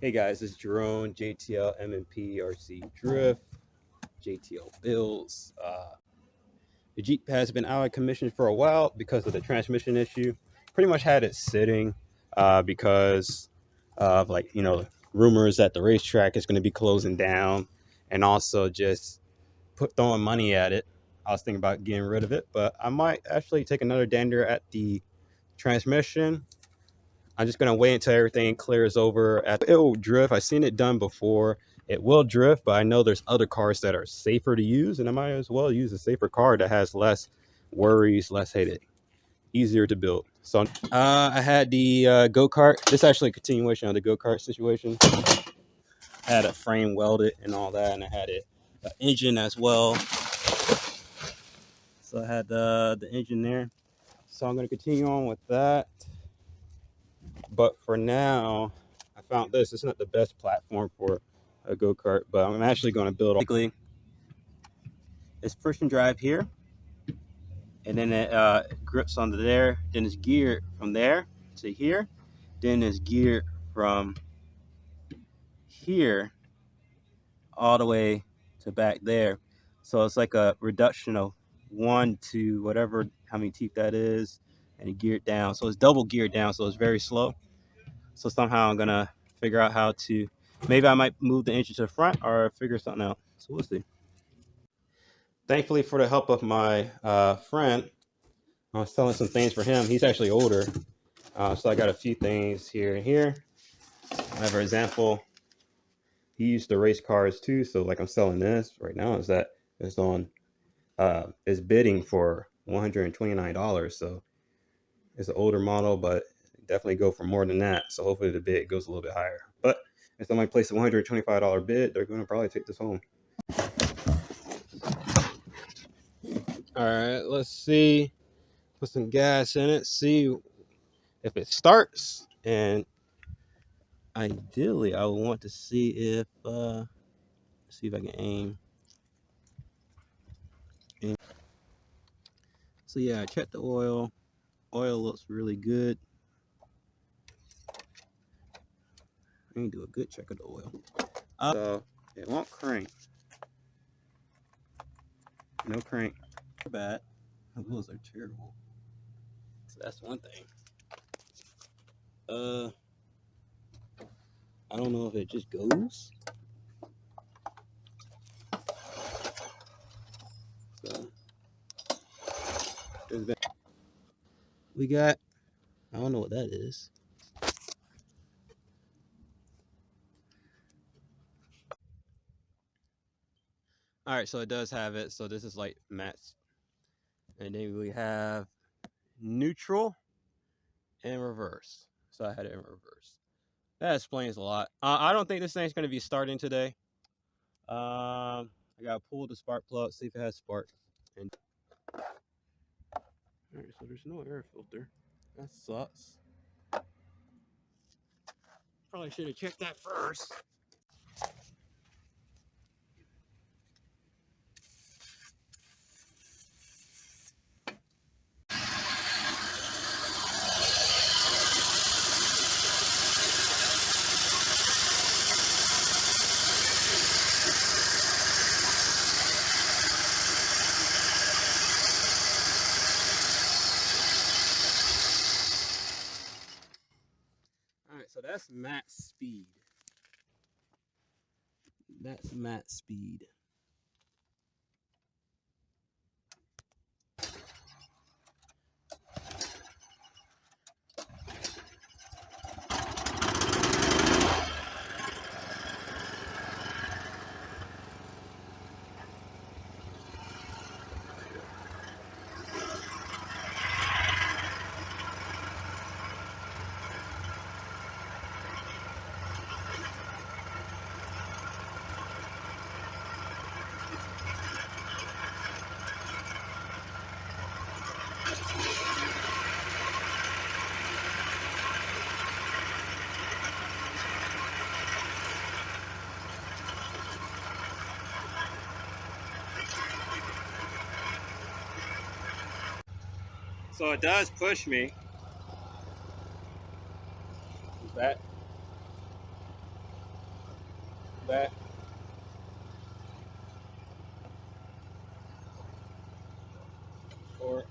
Hey guys, it's Jerome, JTL, M&P, RC Drift, JTL Bills. The Jeep has been out of commission for a while because of the transmission issue. Pretty much had it sitting because of rumors that the racetrack is going to be closing down, and also just throwing money at it. I was thinking about getting rid of it, but I might actually take another dander at the transmission. I'm just gonna wait until everything clears over. It will drift. I've seen it done before. It will drift, but I know there's other cars that are safer to use, and I might as well use a safer car that has less worries, less headache, easier to build. So I had the go-kart. This is actually a continuation of the go-kart situation. I had a frame welded and all that, and I had the engine as well. So I had the engine there. So I'm gonna continue on with that. But for now, I found this. It's not the best platform for a go-kart, but I'm actually going to build. Basically, it's push and drive here, and then it grips onto there. Then it's geared from there to here. Then it's geared from here all the way to back there. So it's like a reduction of 1 to whatever, how many teeth that is, and geared down. So it's double geared down, so it's very slow. So somehow I'm gonna figure out how to, maybe I might move the engine to the front or figure something out. So we'll see. Thankfully, for the help of my friend, I was selling some things for him. He's actually older. So I got a few things here and here. For example, he used to race cars too. So like I'm selling this right now is that it's on, it's bidding for $129. So it's an older model, but definitely go for more than that. So hopefully the bid goes a little bit higher. But if somebody places a $125 bid, they're going to probably take this home. All right, let's see. Put some gas in it, see if it starts. And ideally, I would want to see if I can aim. So yeah, I checked the oil. Oil looks really good. I need to do a good check of the oil. So it won't crank. No crank. Bad. The wheels are terrible. So that's one thing. I don't know if it just goes. So we got, I don't know what that is. All right, so it does have it. So this is like matte. And then we have neutral and reverse. So I had it in reverse. That explains a lot. I don't think this thing's going to be starting today. I got to pull the spark plug, see if it has spark. And all right, so there's no air filter. That sucks. Probably should have checked that first. All right, so that's max speed. That's max speed. So it does push me. That back. Forward.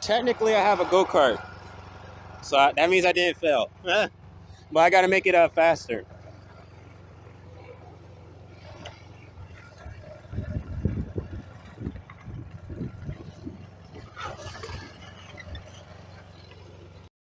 Technically, I have a go-kart, so that means I didn't fail. But I got to make it faster.